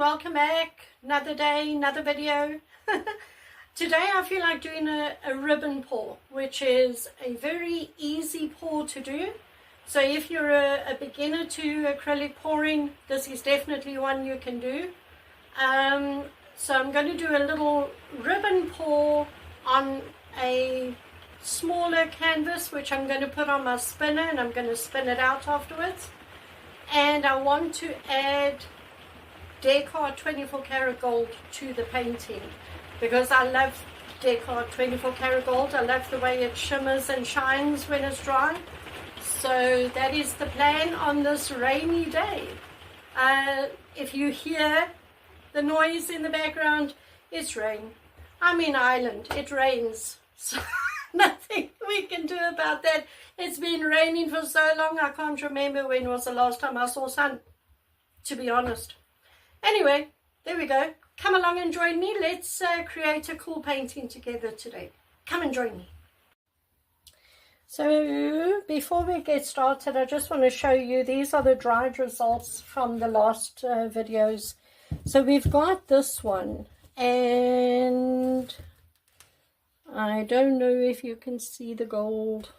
welcome back. Another day, another video. Today I feel like doing a ribbon pour, which is a very easy pour to do. So if you're a beginner to acrylic pouring, this is definitely one you can do. So I'm going to do a little ribbon pour on a smaller canvas, which I'm going to put on my spinner, and I'm going to spin it out afterwards. And I want to add DecoArt 24 karat gold to the painting because I love DecoArt 24 karat gold. I love the way it shimmers and shines when it's dry. So that is the plan on this rainy day. If you hear the noise in the background, it's rain. I'm in Ireland, it rains. So nothing we can do about that. It's been raining for so long, I can't remember when was the last time I saw sun, to be honest. Anyway, there we go. Come along and join me. Let's create a cool painting together today. Come and join me. So before we get started, I just want to show you, these are the dried results from the last videos. So we've got this one, and I don't know if you can see the gold.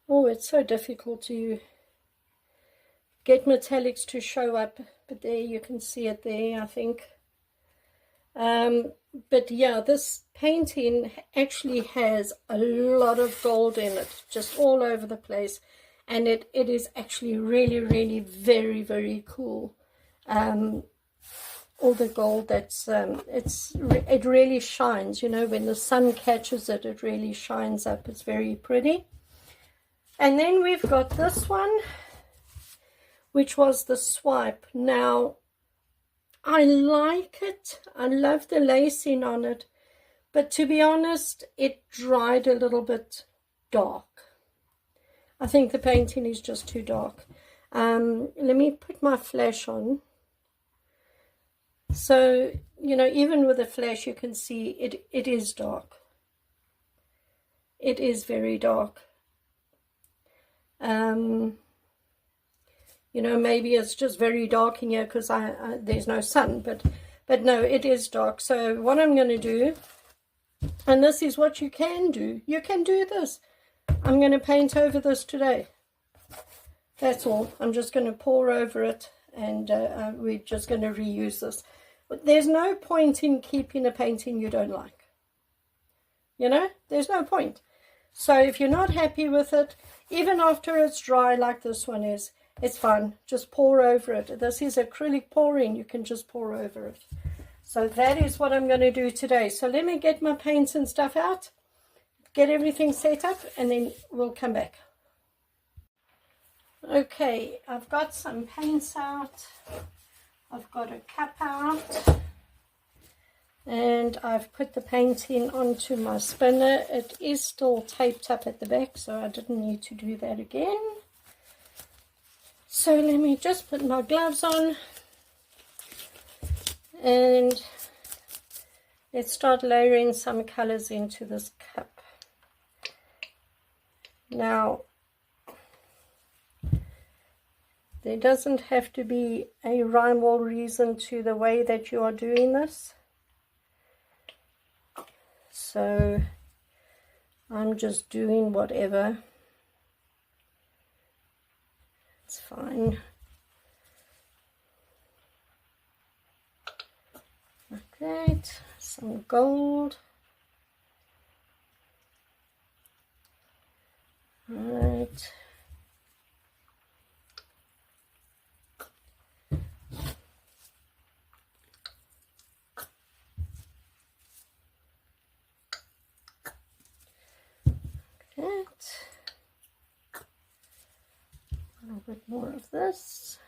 Oh, it's so difficult to get metallics to show up, but there you can see it there, I think. But yeah, this painting actually has a lot of gold in it, just all over the place, and it is actually really very, very cool. All the gold that's it really shines, you know, when the sun catches it, it really shines up. It's very pretty. And then we've got this one, which was the swipe. Now I like it, I love the lacing on it, but to be honest, it dried a little bit dark. I think the painting is just too dark. Let me put my flash on. So, you know, even with the flash, you can see it is dark. It is very dark. You know, maybe it's just very dark in here because there's no sun, but no, it is dark. So what I'm going to do, and this is what you can do this. I'm going to paint over this today. That's all. I'm just going to pour over it, and we're just going to reuse this. But there's no point in keeping a painting you don't like. You know, there's no point. So if you're not happy with it, even after it's dry like this one is, it's fine. Just pour over it. This is acrylic pouring. You can just pour over it. So that is what I'm going to do today. So let me get my paints and stuff out, get everything set up, and then we'll come back. Okay, I've got some paints out. I've got a cup out, and I've put the painting onto my spinner. It is still taped up at the back, so I didn't need to do that again. So let me just put my gloves on, and let's start layering some colors into this cup. Now, there doesn't have to be a rhyme or reason to the way that you are doing this. So I'm just doing whatever. It's fine. Like that. Some gold. Right. A little bit more of this.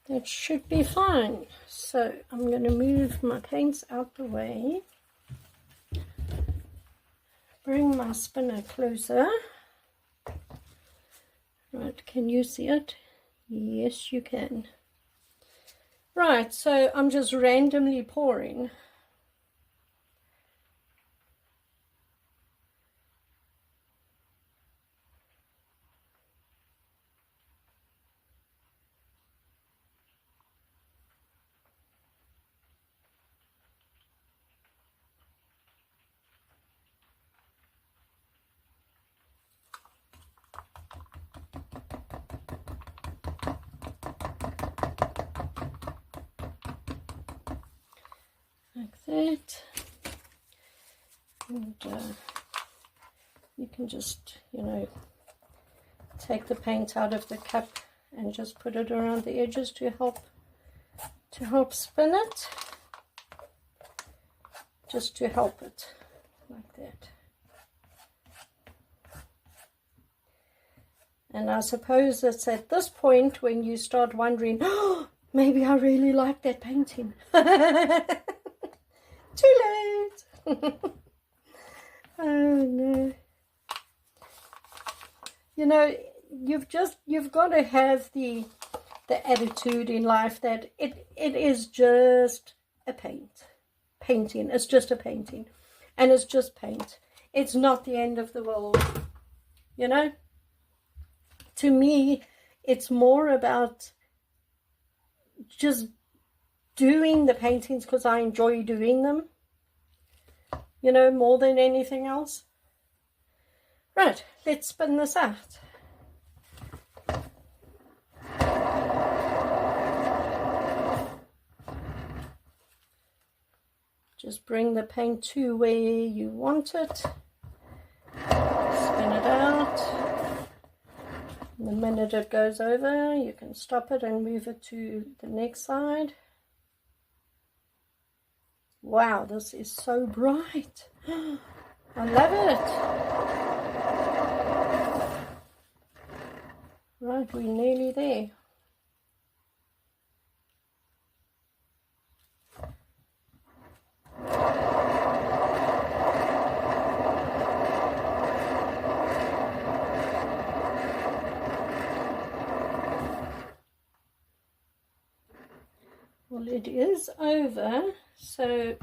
That should be fine. So I'm going to move my paints out the way. Bring my spinner closer. Right, can you see it? Yes, you can. Right, so I'm just randomly pouring. Like that. And you can just, you know, take the paint out of the cup and just put it around the edges to help spin it. Just to help it, like that. And I suppose it's at this point when you start wondering, oh, maybe I really like that painting. Too late. Oh no. You know, you've got to have the attitude in life that it is just a painting. It's just a painting, and it's just paint. It's not the end of the world, you know. To me, it's more about just doing the paintings because I enjoy doing them, you know, more than anything else. Right, let's spin this out. Just bring the paint to where you want it. Spin it out. The minute it goes over, you can stop it and move it to the next side. Wow, this is so bright. I love it. Right, we're nearly there. Well, it is over, so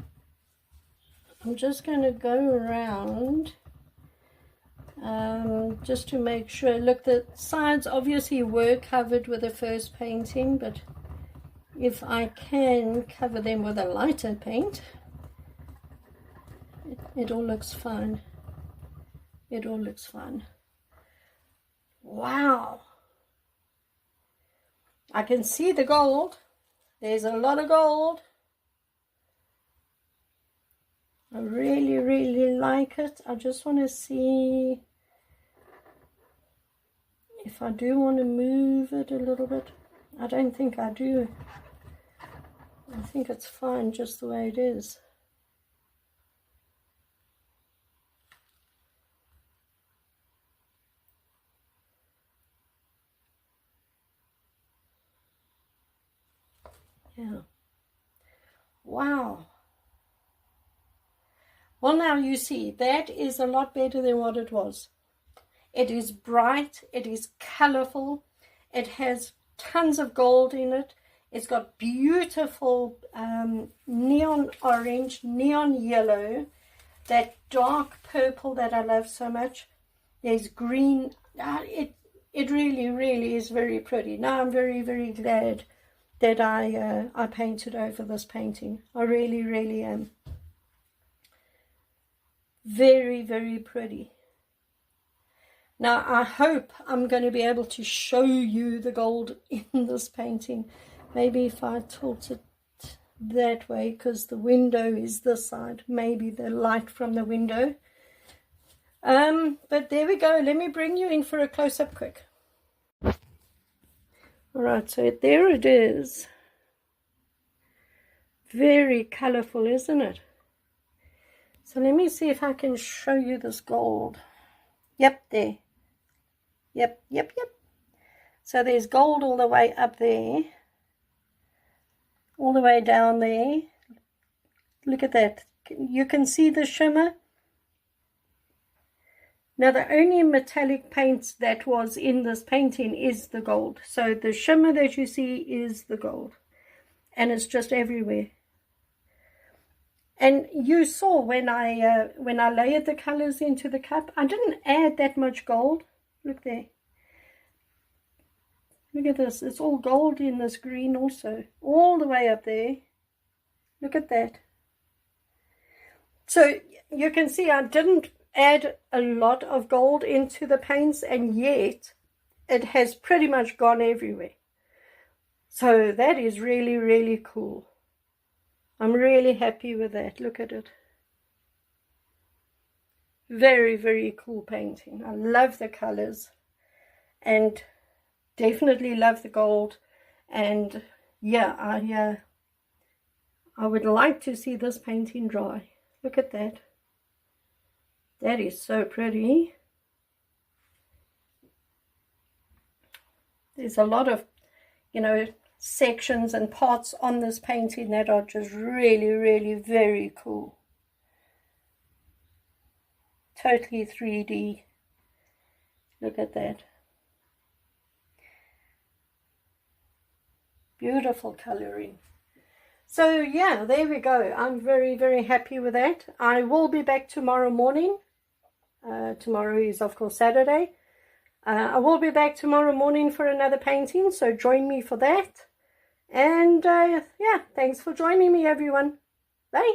I'm just going to go around just to make sure. Look, the sides obviously were covered with the first painting, but if I can cover them with a lighter paint, it all looks fine. It all looks fine. Wow. I can see the gold. There's a lot of gold. I really, really like it. I just want to see if I do want to move it a little bit. I don't think I do. I think it's fine just the way it is. Yeah. Wow. Well, now you see, that is a lot better than what it was. It is bright, it is colorful, it has tons of gold in it. It's got beautiful neon orange, neon yellow, that dark purple that I love so much. There's green. It really, really is very pretty. Now I'm very, very glad that I painted over this painting. I really, really am. Very, very pretty. Now I hope I'm going to be able to show you the gold in this painting. Maybe if I tilt it that way, because the window is this side, maybe the light from the window. But there we go. Let me bring you in for a close-up quick. Alright, so there it is. Very colorful, isn't it? So let me see if I can show you this gold. Yep, there. Yep. So there's gold all the way up there. all the way down there. Look at that. You can see the shimmer. Now the only metallic paint that was in this painting is the gold. So the shimmer that you see is the gold. And it's just everywhere. And you saw when I layered the colors into the cup, I didn't add that much gold. Look there. Look at this. It's all gold in this green also. All the way up there. Look at that. So you can see I didn't add a lot of gold into the paints, and yet it has pretty much gone everywhere. So that is really, really cool. I'm really happy with that. Look at it. Very, very cool painting. I love the colors and definitely love the gold. And yeah, I would like to see this painting dry. Look at that. That is so pretty. There's a lot of, you know, sections and parts on this painting that are just really, really very cool. Totally 3D. Look at that. Beautiful coloring. So yeah, there we go. I'm very, very happy with that. I will be back tomorrow morning. Tomorrow is of course Saturday. I will be back tomorrow morning for another painting, so join me for that. And yeah, thanks for joining me, everyone. Bye.